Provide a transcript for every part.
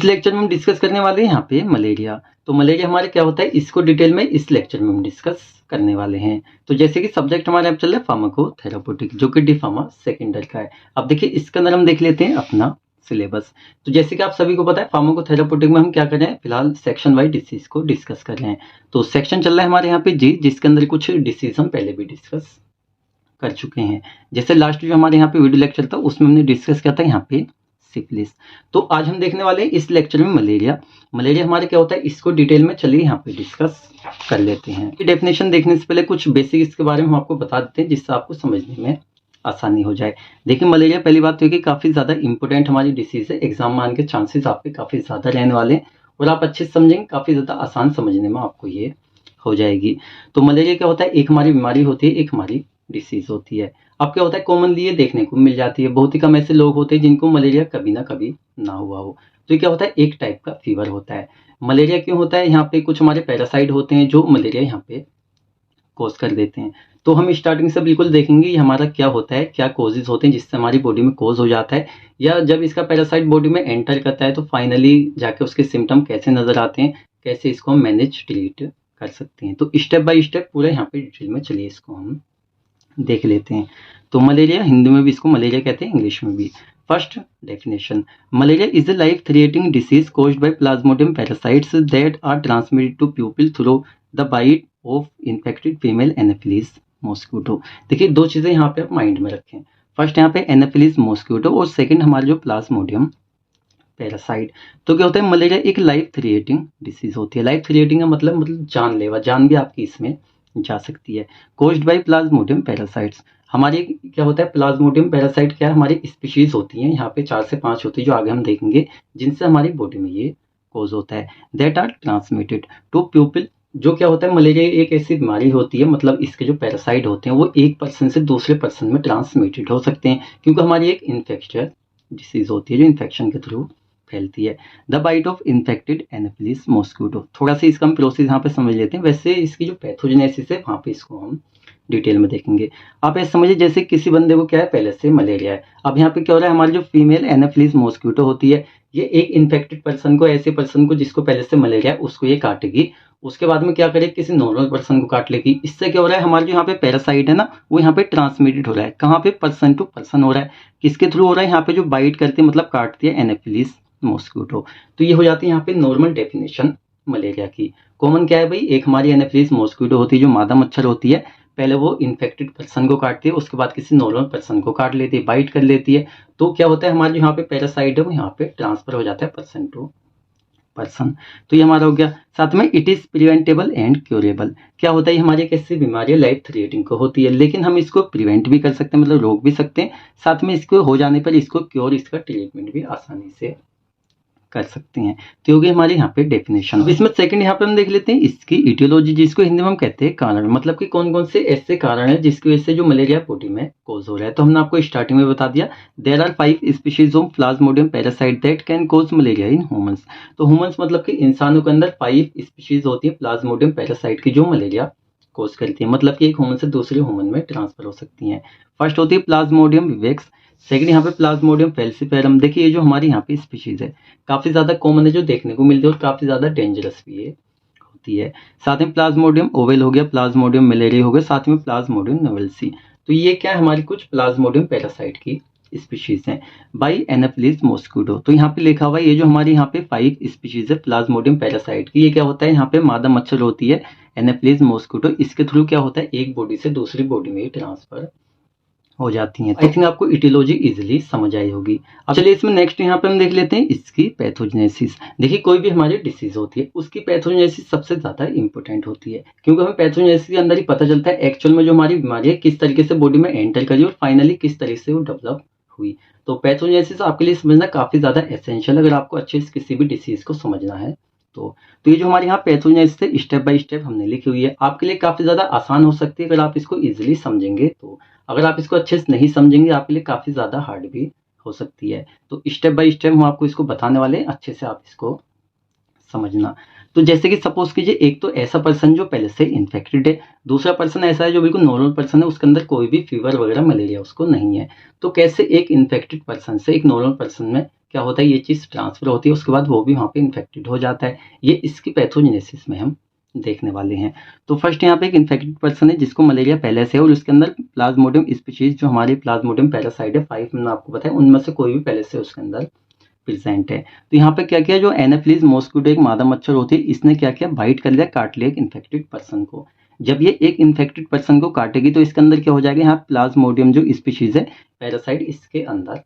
इस लेक्चर में हम डिस्कस करने वाले हैं यहाँ पे मलेरिया। तो मलेरिया हमारे क्या होता है, इसको डिटेल में इस लेक्चर में हम डिस्कस करने वाले हैं। तो जैसे कि सब्जेक्ट हमारे अब चल रहा है फार्माकोथेराप्यूटिक, जो कि डी फार्मा सेकेंड ईयर का है। अब देखिए इसके अंदर हम देख लेते हैं अपना सिलेबस। तो जैसे कि आप सभी को पता है फार्माकोथेराप्यूटिक में हम क्या कर रहे हैं, फिलहाल सेक्शन वाइज डिसीज को डिस्कस कर रहे हैं। तो सेक्शन चल रहा है हमारे यहाँ पे जी, जिसके अंदर कुछ डिसीज हम पहले भी डिस्कस कर चुके हैं। जैसे लास्ट जो हमारे यहाँ पे वीडियो लेक्चर था उसमें हमने डिस्कस किया था यहाँ पे सिफिलिस। तो आज हम देखने वाले हैं इस लेक्चर में मलेरिया। मलेरिया हमारे क्या होता है, इसको डिटेल में चलिए यहाँ पे डिस्कस कर लेते हैं। डेफिनेशन देखने से पहले कुछ बेसिक इसके बारे में हम आपको बता देते हैं, जिससे आपको समझने में आसानी हो जाए। देखिए मलेरिया पहली बात तो है कि काफ़ी ज़्यादा इंपॉर्टेंट हमारी डिसीज है। एग्जाम में आने के चांसेस आपके काफ़ी ज़्यादा रहने वाले हैं और आप अच्छे से समझेंगे, काफ़ी ज़्यादा आसान समझने में आपको ये हो जाएगी। तो मलेरिया क्या होता है, एक हमारी बीमारी होती है, एक हमारी डिसीज होती है। अब क्या होता है, कॉमनली ये देखने को मिल जाती है। बहुत ही कम ऐसे लोग होते हैं जिनको मलेरिया कभी ना कभी ना हुआ हो। तो ये क्या होता है, एक टाइप का फीवर होता है। मलेरिया क्यों होता है, यहाँ पे कुछ हमारे पैरासाइट होते हैं जो मलेरिया यहाँ पे कोज कर देते हैं। तो हम स्टार्टिंग से बिल्कुल देखेंगे ये हमारा क्या होता है, क्या कोजेज होते हैं जिससे हमारी बॉडी में कोज हो जाता है, या जब इसका पैरासाइट बॉडी में एंटर करता है तो फाइनली जाके उसके सिम्टम कैसे नजर आते हैं, कैसे इसको हम मैनेज ट्रीट कर सकते हैं। तो स्टेप बाय स्टेप पूरा यहाँ पे डिटेल में चलिए इसको हम देख लेते हैं। तो मलेरिया, हिंदी में भी इसको मलेरिया कहते हैं, इंग्लिश में भी। First definition, malaria is a life threatening disease caused by plasmodium parasites that are transmitted to people through the bite of infected female anopheles mosquito. देखिए दो चीजें यहाँ पे आप माइंड में रखें। फर्स्ट यहाँ पे एनाफिलिस मॉस्किटो और सेकंड हमारा जो प्लाज्मोडियम पैरासाइट। तो क्या होता है, मलेरिया एक लाइफ थ्रेटनिंग डिसीज होती है। लाइफ थ्रेटनिंग का मतलब जानलेवा, जान भी आपकी इसमें जा सकती है। कोज्ड बाय प्लाज्मोडियम पैरासाइट्स, हमारी क्या होता है, प्लाज्मोडियम पैरासाइट क्या है, हमारी स्पीशीज होती हैं, यहाँ पे 4 से 5 होती है जो आगे हम देखेंगे, जिनसे हमारी बॉडी में ये कोज होता है। That are transmitted to people, जो क्या होता है, मलेरिया एक ऐसी बीमारी होती है, मतलब इसके जो पैरासाइट होते हैं वो एक पर्सन से दूसरे पर्सन में ट्रांसमिटेड हो सकते हैं, क्योंकि हमारी एक इन्फेक्शियस डिसीज होती है जो इन्फेक्शन के थ्रू फैलती है। The bite of infected anopheles mosquito, थोड़ा सा इसका हम प्रोसेस यहाँ पे समझ लेते हैं। वैसे इसकी जो पैथोजेनेसिस है वहाँ पे इसको हम डिटेल में देखेंगे। आप ऐसे समझिए जैसे किसी बंदे को क्या है, पहले से मलेरिया है। अब यहाँ पे क्या हो रहा है, हमारी जो फीमेल एनाफिलिस मॉस्किटो होती है, ये एक इन्फेक्टेड पर्सन को, ऐसे पर्सन को जिसको पहले से मलेरिया है, उसको ये काटेगी। उसके बाद में क्या करेगी, किसी नॉर्मल पर्सन को काट लेगी। इससे क्या हो रहा है, हमारे जो यहाँ पे पैरासाइट है ना, वो यहाँ पे ट्रांसमिटेड हो रहा है। कहाँ पे, पर्सन टू पर्सन हो रहा है। किसके थ्रू हो रहा है, यहाँ पे जो बाइट करती है, मतलब काटती है, एनाफिलिस मॉस्किटो। तो ये हो जाती है यहाँ पे नॉर्मल डेफिनेशन मलेरिया की। कॉमन क्या है भाई, एक हमारी एनाफिलिस मॉस्किटो होती है जो मादा मच्छर होती है। पहले वो इन्फेक्टेड पर्सन को काटती है, उसके बाद किसी नॉर्मल पर्सन को काट लेती है, बाइट कर लेती है। तो क्या होता है, हमारे यहाँ पे पैरासाइट है वो यहाँ पे ट्रांसफर हो जाता है पर्सन टू पर्सन। तो ये हमारा हो गया। साथ में it is preventable and curable, क्या होता है, हमारी एक ऐसी बीमारी लाइफ थ्रेटनिंग को होती है, लेकिन हम इसको प्रिवेंट भी कर सकते हैं, मतलब रोक भी सकते हैं। साथ में इसको हो जाने पर इसको क्योर, इसका ट्रीटमेंट भी आसानी से कर सकते हैं। तो होगी हमारे यहाँ पे डेफिनेशन। अब इसमें सेकंड यहाँ पे हम देख लेते हैं इसकी इटियोलॉजी, जिसको हिंदी में हम कहते हैं कारण, मतलब कि कौन कौन से ऐसे कारण है जिसकी वजह से जो मलेरिया बॉडी में कोज हो रहा है। तो हमने आपको स्टार्टिंग में बता दिया, there are 5 species of plasmodium parasite that can cause malaria in humans. तो ह्यूमंस मतलब कि इंसानों के अंदर 5 स्पीशीज होती है प्लाज्मोडियम पैरासाइट की, जो मलेरिया कोज करती है, मतलब कि एक ह्यूमन से दूसरे ह्यूमन में ट्रांसफर हो सकती है। फर्स्ट होती है प्लाज्मोडियम विवेक्स, सेकंड यहाँ पे प्लाज्मोडियम फैल्सिफेरम। देखिए ये जो हमारी यहाँ पे स्पीशीज है काफी ज्यादा कॉमन है, जो देखने को मिलती है, और काफी ज्यादा डेंजरस भी ये होती है। साथ में प्लाज्मोडियम ओवेल हो गया, प्लाज्मोडियम मलेरिया हो गया, साथ में प्लाज्मोडियम नोवेल्सी। तो ये क्या है, हमारी कुछ प्लाज्मोडियम पैरासाइट की स्पीशीज हैं बाई एनाफिलिस मॉस्किटो। तो यहाँ पे लिखा हुआ है ये जो हमारी यहाँ पे 5 स्पीशीज है प्लाज्मोडियम पैरासाइट की, ये क्या होता है, यहाँ पे मादा मच्छर होती है एनाफिलिस मॉस्किटो, इसके थ्रू क्या होता है, एक बॉडी से दूसरी बॉडी में ट्रांसफर हो जाती हैं। आई थिंक आपको इटियोलॉजी इजीली समझ आई होगी। अब चलिए इसमें नेक्स्ट यहाँ पे हम देख लेते हैं इसकी पैथोजेनेसिस। देखिए कोई भी हमारी डिसीज होती है उसकी पैथोजेनेसिस सबसे ज्यादा इंपॉर्टेंट होती है, क्योंकि हमें पैथोजेनेसिस के अंदर ही पता चलता है एक्चुअल में जो हमारी बीमारी है किस तरीके से बॉडी में एंटर करी और फाइनली किस तरीके से वो डेवलप हुई। तो पैथोजेनेसिस आपके लिए समझना काफी ज्यादा एसेंशियल, अगर आपको अच्छे से किसी भी डिसीज को समझना है तो ये जो हमारे यहाँ पैथोजेनेसिस है स्टेप बाय स्टेप हमने लिखी हुई है, आपके लिए काफी ज्यादा आसान हो सकती है अगर आप इसको इजीली समझेंगे। तो अगर आप इसको अच्छे से नहीं समझेंगे आपके लिए काफी ज्यादा हार्ड भी हो सकती है। तो स्टेप बाय स्टेप हम आपको इसको बताने वाले हैं, अच्छे से आप इसको समझना। तो जैसे कि सपोज कीजिए एक तो ऐसा पर्सन जो पहले से इन्फेक्टेड है, दूसरा पर्सन ऐसा है जो बिल्कुल नॉर्मल पर्सन है, उसके अंदर कोई भी फीवर वगैरह मलेरिया उसको नहीं है। तो कैसे एक इन्फेक्टेड पर्सन से एक नॉर्मल पर्सन में क्या होता है, ये चीज़ ट्रांसफर होती है, उसके बाद वो भी वहाँ पे इन्फेक्टेड हो जाता है। ये इसकी पैथोजेनेसिस में हम देखने वाले हैं। तो फर्स्ट यहाँ पे एक इन्फेक्टेड पर्सन है जिसको मलेरिया पहले से है और उसके अंदर प्लाज्मोडियम स्पीशीज जो हमारी प्लाज्मोडियम पैरासाइट है 5 मैंने आपको बताया, उनमें से कोई भी पहले से उसके अंदर प्रेजेंट है। तो यहाँ पे क्या किया, जो एनाफिलीज मॉस्किटो एक मादा मच्छर होती है, इसने क्या किया, बाइट कर लिया, काट लिया एक इन्फेक्टेड पर्सन को। जब ये एक इन्फेक्टेड पर्सन को काटेगी तो इसके अंदर क्या हो जाएगा, यहाँ प्लाज्मोडियम जो स्पीशीज है पैरासाइट इसके अंदर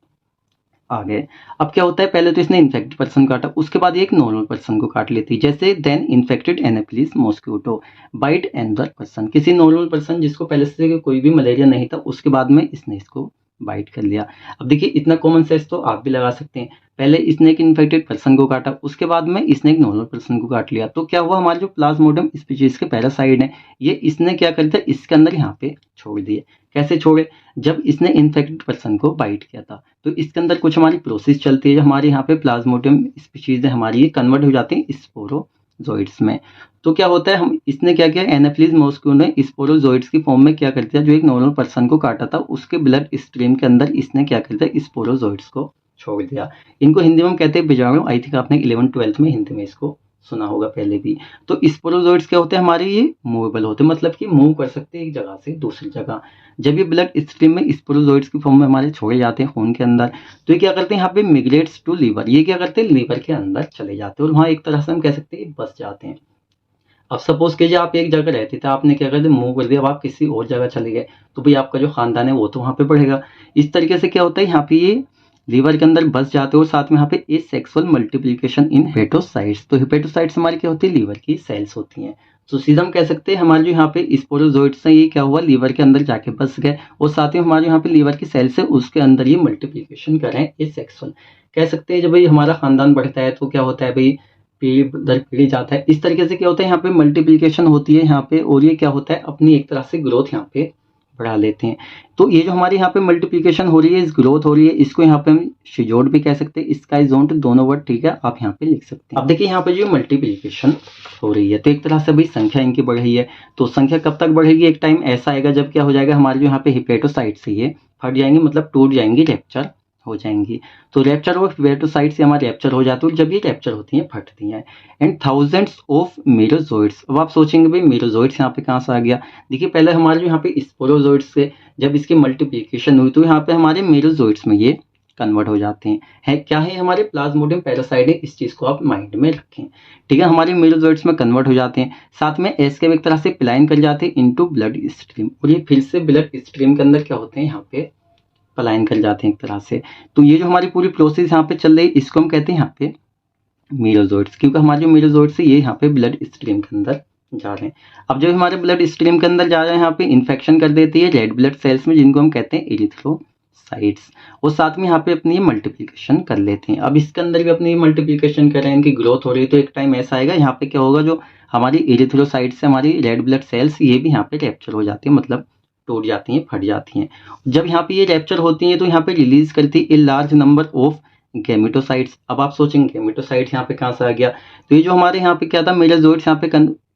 आ गए। अब क्या होता है, पहले तो इसने इन्फेक्टेड पर्सन काटा, उसके बाद ये एक नॉर्मल पर्सन को काट लेती है। जैसे then infected anopheles mosquito bite another person, किसी नॉर्मल पर्सन जिसको पहले से कोई भी मलेरिया नहीं था, उसके बाद में इसने इसको बाइट कर लिया। अब देखिए इतना कॉमन सेंस तो आप भी लगा सकते हैं, पहले इसने एक इन्फेक्टेड पर्सन को काटा, उसके बाद में इसने एक नॉर्मल पर्सन को काट लिया, तो क्या हुआ, हमारे जो प्लाज्मोडियम स्पीशीज के पैरासाइट है ये इसने क्या कर दिया, इसके अंदर यहाँ पे छोड़ दिए। कैसे छोड़े, जब इसने इन्फेक्टेड पर्सन को बाइट किया था तो इसके अंदर कुछ हमारी प्रोसेस चलती है, जो हमारे यहाँ पे प्लाज्मोडियम स्पीशीज है हमारी, ये कन्वर्ट हो जाती है स्पोरोजोइड्स में। तो क्या होता है, हम इसने क्या किया, एनाफिलीज मॉस्किटो ने स्पोरोजोइड्स की फॉर्म में क्या कर दिया, जो एक नॉर्मल पर्सन को काटा था उसके ब्लड स्ट्रीम के अंदर इसने क्या कर दिया, स्पोरोजोइड्स को छोड़ दिया। इनको हिंदी में हम कहते हैं बीजाणु। आई थिंक आपने 11th-12th में हिंदी में इसको सुना होगा पहले भी। तो स्पोरोजोइड्स क्या होते हैं हमारे, ये मूवेबल होते हैं, मतलब कि मूव कर सकते हैं एक जगह से दूसरी जगह। जब ये ब्लड स्ट्रीम में स्पोरोजोइड्स की फॉर्म में हमारे छोड़े जाते हैं खून के अंदर, तो ये क्या करते हैं, यहाँ पे मिग्रेट्स टू लीवर, ये क्या करते हैं, लीवर के अंदर चले जाते हैं और वहाँ एक तरह से हम कह सकते हैं बस जाते हैं। अब सपोज कीजिए आप एक जगह रहते थे, आपने क्या कर दिया, मूव कर दिया, अब आप किसी और जगह चले गए, तो भाई आपका जो खानदान है वो तो वहाँ पे बढ़ेगा। इस तरीके से क्या होता है, यहाँ पे ये लीवर के अंदर बस जाते हैं और साथ में यहाँ पे एसेक्सुअल मल्टीप्लिकेशन इन हेपेटोसाइट्स। तो हेपेटोसाइट्स हमारी क्या होती है, लीवर की सेल्स होती हैं। तो सीधा हम कह सकते हैं हमारे जो यहाँ पे स्पोरोजोइट्स हैं ये क्या हुआ, लीवर के अंदर जाके बस गए और साथ ही हमारे यहाँ पे लीवर की सेल्स है उसके अंदर ये मल्टीप्लिकेशन कर रहे हैं एसेक्सुअल। कह सकते हैं जब भाई हमारा खानदान बढ़ता है तो क्या होता है भाई, पीढ़ी दर पीढ़ी जाता है। इस तरीके से क्या होता है, यहाँ पे मल्टीप्लिकेशन होती है यहाँ पे, और ये क्या होता है, अपनी एक तरह से ग्रोथ यहाँ पे बढ़ा लेते हैं। तो ये जो हमारे यहाँ पे मल्टीप्लिकेशन हो रही है, इस ग्रोथ हो रही है, इसको यहाँ पे हम शिजोट भी कह सकते हैं, इसका जोंट, दोनों वर्ड ठीक है, आप यहाँ पे लिख सकते हैं। अब देखिए यहाँ पे जो मल्टीप्लिकेशन हो रही है तो एक तरह से भाई संख्या इनकी बढ़ रही है। तो संख्या कब तक बढ़ेगी, एक टाइम ऐसा आएगा जब क्या हो जाएगा, हमारे जो यहाँ पे हिपेटोसाइट से ये फट जाएंगे, मतलब टूट जाएंगी, रैप्चर हो जाएंगी। तो रैप्चर और हिपेटोसाइट से हमारे रैप्चर हो जाती है, जब ये रैप्चर होती हैं फटती हैं। And thousands of merozoites. अब आप सोचेंगे भाई मेरोजोइड्स यहाँ पे कहाँ से आ गया, देखिए पहले हमारे जो यहाँ पे स्पोरोजोइड्स से जब इसकी मल्टीप्लिकेशन हुई तो यहाँ पे हमारे मेरोजोइड्स में ये कन्वर्ट हो जाते हैं। है क्या है, हमारे प्लाज्मोडियम पैरासाइट है, इस चीज को आप माइंड में रखें, ठीक है। हमारे मेरोजोइड्स में कन्वर्ट हो जाते हैं, साथ में एस्केप एक तरह से प्लाइन कर जाते हैं इनटू ब्लड स्ट्रीम, और ये फिर से ब्लड स्ट्रीम के अंदर क्या होते हैं, यहाँ पे पलायन कर जाते हैं एक तरह से। तो ये जो हमारी पूरी प्रोसेस यहाँ पे चल रही है इसको हम कहते हैं यहाँ पे मेरोजोइड्स, क्योंकि हमारे जो मेरोजोइड्स है ये यहाँ पे ब्लड स्ट्रीम के अंदर जा रहे हैं। अब जब हमारे ब्लड स्ट्रीम के अंदर जा रहे हैं यहाँ पे इन्फेक्शन कर देती है रेड ब्लड सेल्स में, जिनको हम कहते हैं एरिथ्रोसाइट्स, और साथ में यहाँ पे अपनी मल्टीप्लिकेशन कर लेते हैं। अब इसके अंदर भी अपनी मल्टीप्लिकेशन कर रहे हैं, इनकी ग्रोथ हो रही है, तो एक टाइम ऐसा आएगा यहाँ पे क्या होगा, जो हमारी एरिथ्रोसाइट्स से हमारी रेड ब्लड सेल्स ये भी यहाँ पे कैप्चर हो जाती है, मतलब टूट जाती हैं, फट जाती हैं। जब यहाँ पे ये रैप्चर होती हैं तो यहाँ पे रिलीज करती है a large number of gametocytes. अब आप सोचेंगे गैमेटोसाइट्स यहाँ पे कहाँ से आ गया, तो ये जो हमारे यहाँ पे क्या था, मेरोजोइड्स यहाँ पे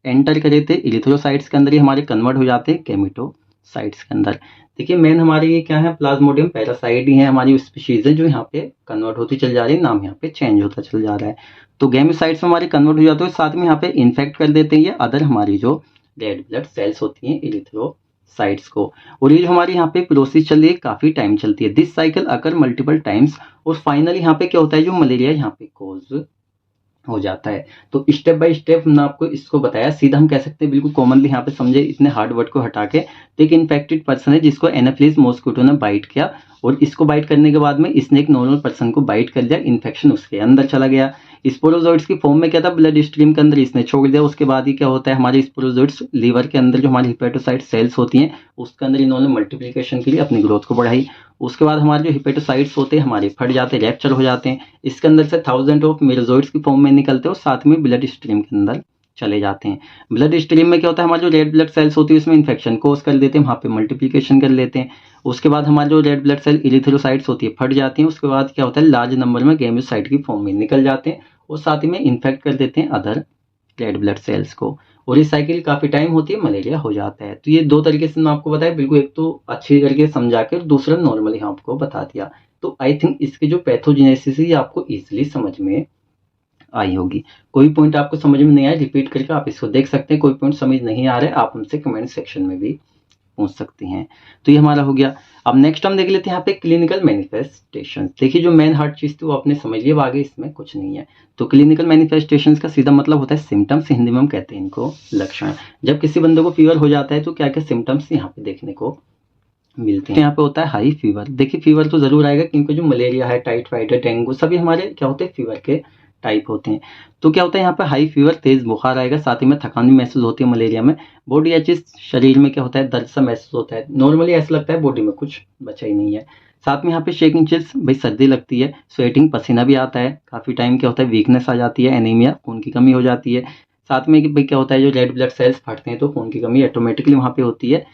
एंटर करे थे इरिथ्रोसाइट्स के अंदर, ये हमारे कन्वर्ट हो जाते हैं गैमेटोसाइट्स के अंदर। देखिए मेन हमारे ये क्या है, प्लाज्मोडियम पैरासाइट ही है हमारी स्पीशीज है जो यहाँ पे कन्वर्ट होती चल जा रही है, नाम यहाँ पे चेंज होता चल जा रहा है। तो गैमेटोसाइट्स में हमारे कन्वर्ट हो जाते हैं, साथ में यहाँ पे इन्फेक्ट कर देते हैं ये अदर हमारी जो रेड ब्लड सेल्स होती हैं इरिथ्रोसाइट्स को। और ये जो हमारी यहाँ पे प्रोसेस चल रही है काफी टाइम चलती है, this cycle occur multiple times, और फाइनली यहाँ पे क्या होता है, जो मलेरिया यहाँ पे कॉज हो जाता है। तो स्टेप बाय स्टेप हमने आपको इसको बताया, सीधा हम कह सकते हैं बिल्कुल कॉमनली यहाँ पे समझे इतने हार्ड वर्ड को हटा के। तो एक इन्फेक्टेड पर्सन है जिसको एनाफिलीज मॉस्किटो ने बाइट किया, और इसको बाइट करने के बाद में इसने एक नॉर्मल पर्सन को बाइट कर लिया, इन्फेक्शन उसके अंदर चला गया। स्पोरोजोइड्स की फॉर्म में क्या था, ब्लड स्ट्रीम के अंदर इसने छोड़ दिया। उसके बाद ही क्या होता है, हमारे स्पोरोजोइड्स लीवर के अंदर जो हमारी हिपेटोसाइट सेल्स होती हैं उसके अंदर इन्होंने मल्टीप्लिकेशन के लिए अपनी ग्रोथ को बढ़ाई। उसके बाद हमारे जो हिपेटोसाइट्स होते हैं हमारे फट जाते हैं, रैप्चर हो जाते हैं, इसके अंदर से थाउजेंड ऑफ मेरोजोइड्स की फॉर्म में निकलते हैं और साथ में ब्लड स्ट्रीम के अंदर चले जाते हैं। ब्लड स्ट्रीम में क्या होता है, हमारी जो रेड ब्लड सेल्स होती है उसमें इन्फेक्शन कोज कर देते हैं, वहाँ पे मल्टीप्लिकेशन कर लेते हैं। उसके बाद हमारी जो रेड ब्लड सेल इरिथ्रोसाइट्स होती है फट जाती हैं, उसके बाद क्या होता है, लार्ज नंबर में गैमेटोसाइट की फॉर्म में निकल जाते हैं और साथ ही में इन्फेक्ट कर देते हैं अदर रेड ब्लड सेल्स को, और ये साइकिल काफी टाइम होती है, मलेरिया हो जाता है। तो ये दो तरीके से मैं आपको बताया, बिल्कुल एक तो अच्छी करके समझा के, दूसरा नॉर्मली आपको बता दिया। तो आई थिंक इसकी जो पैथोजेनेसिस है ये आपको ईजिली समझ में आई होगी। कोई पॉइंट आपको समझ में नहीं आया, रिपीट करके आप इसको देख सकते हैं। कोई पॉइंट समझ नहीं आ रहा है, आप हमसे कमेंट सेक्शन में भी पूछ सकती हैं। तो ये हमारा हो गया। अब नेक्स्ट हम देख लेते हैं यहाँ पे क्लिनिकल मैनिफेस्टेशन। देखिए जो मेन हार्ड चीज थी वो आपने समझ लिया, आगे इसमें कुछ नहीं है। तो क्लिनिकल मैनिफेस्टेशन का सीधा मतलब होता है सिम्टम्स, हिंदी में हम कहते हैं इनको लक्षण। जब किसी बंदे को फीवर हो जाता है तो क्या क्या सिम्टम्स यहाँ पे देखने को मिलते हैं। यहाँ पे होता है हाई फीवर। देखिए फीवर तो जरूर आएगा क्योंकि जो मलेरिया है, टाइफाइड है, डेंगू, सभी हमारे क्या होते हैं फीवर के टाइप होते हैं। तो क्या होता है यहाँ पे हाई फीवर, तेज बुखार आएगा, साथ ही में थकान भी महसूस होती है मलेरिया में। बॉडी एचिस, शरीर में क्या होता है दर्द सा महसूस होता है। नॉर्मली ऐसा लगता है बॉडी में कुछ बचा ही नहीं है। साथ में यहाँ पे शेकिंग चिल्स, भाई सर्दी लगती है, स्वेटिंग, पसीना भी आता है, काफी टाइम क्या होता है वीकनेस आ जाती है, एनीमिया, खून की कमी हो जाती है। साथ में भाई क्या होता है जो रेड ब्लड सेल्स फटते हैं तो खून की कमी ऑटोमेटिकली वहाँ पे होती है,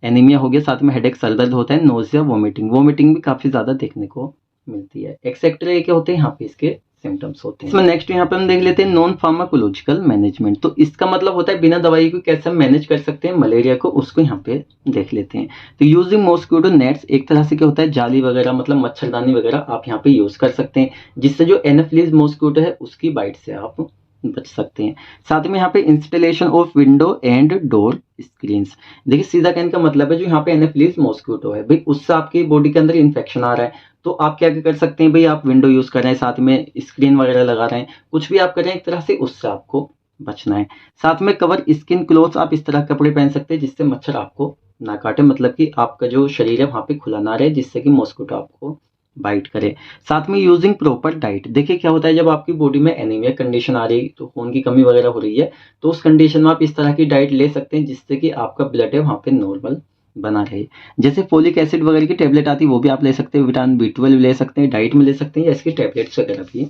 एनीमिया हो गया। साथ में हेडेक, सर दर्द होता है, नोजिया, वोमिटिंग भी काफी ज्यादा देखने को मिलती है। एक्सेट्रा ये क्या होते हैं यहाँ पे इसके सिम्टम्स होते हैं। इसमें नेक्स्ट यहाँ पे हम देख लेते हैं नॉन फार्माकोलॉजिकल मैनेजमेंट। तो इसका मतलब होता है बिना दवाई को कैसे हम मैनेज कर सकते हैं मलेरिया को, उसको यहाँ पे देख लेते हैं। तो यूजिंग मॉस्किटो नेट्स, एक तरह से क्या होता है जाली वगैरह, मतलब मच्छरदानी वगैरह आप यहाँ पे यूज कर सकते हैं, जिससे जो एनाफिलीज मॉस्किटो है उसकी बाइट से आप बच सकते हैं। साथ में यहाँ पे installation of window and door screens. देखिए सीधा कहने का मतलब है जो यहाँ पे एनाफिलीज मॉस्किटो है भाई उससे आपकी बॉडी के अंदर इन्फेक्शन आ रहा है, तो आप क्या क्या कर सकते हैं भाई, आप विंडो यूज कर रहे हैं, साथ में स्क्रीन वगैरह लगा रहे हैं, कुछ भी आप कर रहे हैं एक तरह से उससे आपको बचना है। साथ में कवर स्किन क्लोथ्स, आप इस तरह कपड़े पहन सकते हैं जिससे मच्छर आपको ना काटे, मतलब कि आपका जो शरीर है वहां पे खुला ना रहे, जिससे कि मॉस्किटो आपको बाइट करे। साथ में यूजिंग प्रॉपर डाइट। देखिए क्या होता है जब आपकी बॉडी में एनीमिया कंडीशन आ रही, तो खून की कमी वगैरह हो रही है, तो उस कंडीशन में आप इस तरह की डाइट ले सकते हैं जिससे कि आपका ब्लड है वहां पे नॉर्मल बना रहे। जैसे फोलिक एसिड वगैरह की टेबलेट आती है वो भी आप ले सकते हैं, विटामिन B12 ले सकते हैं, डाइट में ले सकते हैं, या इसकी टेबलेट्स वगैरह भी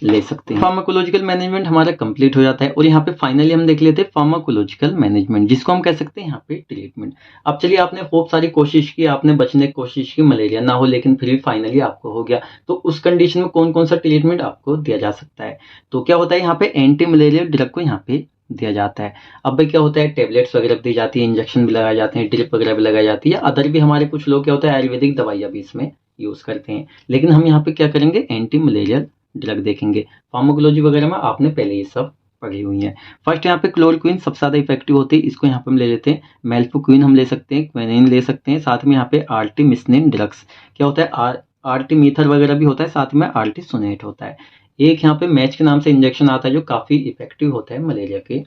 ले सकते हैं। फार्माकोलॉजिकल मैनेजमेंट हमारा कंप्लीट हो जाता है और यहाँ पे फाइनली हम देख लेते हैं फार्माकोलॉजिकल मैनेजमेंट, जिसको हम कह सकते हैं यहाँ पे ट्रीटमेंट। अब चलिए आपने खूब सारी कोशिश की, आपने बचने की कोशिश की मलेरिया ना हो, लेकिन फिर भी फाइनली आपको हो गया, तो उस कंडीशन में कौन कौन सा ट्रीटमेंट आपको दिया जा सकता है। तो क्या होता है यहाँ पे एंटी मलेरिया ड्रग को यहाँ पे दिया जाता है। अब भाई क्या होता है टेबलेट्स वगैरह दी जाती है, इंजेक्शन भी लगाए जाते हैं, ड्रिप वगैरह भी लगाई जाती है, अदर भी हमारे कुछ लोग क्या होता है आयुर्वेदिक दवाइयाँ भी इसमें यूज करते हैं। लेकिन हम यहाँ पे क्या करेंगे एंटी मलेरियल ड्रग देखेंगे। फार्माकोलॉजी वगैरह में आपने पहले ये सब पढ़ी हुई है। फर्स्ट यहाँ पे क्लोरोक्विन सबसे ज्यादा इफेक्टिव होती है, इसको यहाँ पे हम ले लेते हैं। मेल्फोक्विन हम ले सकते हैं, क्विनिन ले सकते हैं, साथ में यहाँ पे आर्टिमिसिनिन ड्रग्स, क्या होता है आर्टिमीथर वगैरह भी होता है, साथ में आर्टिसोनेट होता है। एक यहाँ पे मैच के नाम से इंजेक्शन आता है जो काफी इफेक्टिव होता है मलेरिया के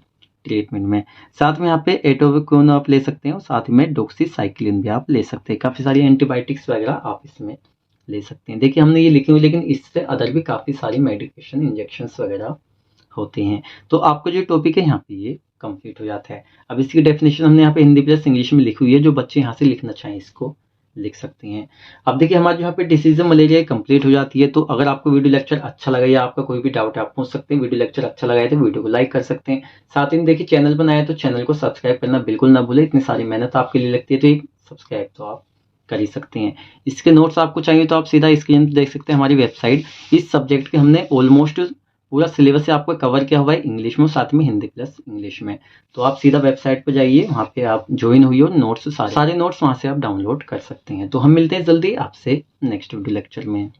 ट्रीटमेंट में। साथ में यहाँ पे एटोविकोन आप ले सकते हैं और साथ में डॉक्सीसाइक्लिन भी आप ले सकते हैं। काफी सारी एंटीबायोटिक्स वगैरह आप इसमें ले सकते हैं। देखिए हमने ये लिखी हुई, लेकिन इससे अदर भी काफी सारी मेडिकेशन इंजेक्शंस वगैरह होते हैं। तो आपको जो टॉपिक है यहाँ पे ये कंप्लीट हो जाता है। अब इसकी डेफिनेशन हमने यहाँ पे हिंदी प्लस इंग्लिश में लिखी हुई है, जो बच्चे यहाँ से लिखना चाहें इसको लिख सकते हैं। अब देखिए हमारे यहाँ पे डिसीज मलेरिया कंप्लीट हो जाती है। तो अगर आपको वीडियो लेक्चर अच्छा लगा या आपका कोई भी डाउट है आप पूछ सकते हैं। वीडियो लेक्चर अच्छा लगा है तो वीडियो को लाइक कर सकते हैं। साथ ही देखिए चैनल बनाया तो चैनल को सब्सक्राइब करना बिल्कुल ना भूलें, इतनी सारी मेहनत आपके लिए लगती है तो एक सब्सक्राइब तो आप कर ही सकते हैं। इसके नोट्स आपको चाहिए तो आप सीधा स्क्रीन पर देख सकते हैं हमारी वेबसाइट। इस सब्जेक्ट के हमने ऑलमोस्ट पूरा सिलेबस से आपको कवर किया हुआ है इंग्लिश में, साथ में हिंदी प्लस इंग्लिश में। तो आप सीधा वेबसाइट पर जाइए, वहाँ पे आप ज्वाइन हुई और नोट्स सारे नोट्स वहाँ से आप डाउनलोड कर सकते हैं। तो हम मिलते हैं जल्दी आपसे नेक्स्ट वीडियो लेक्चर में।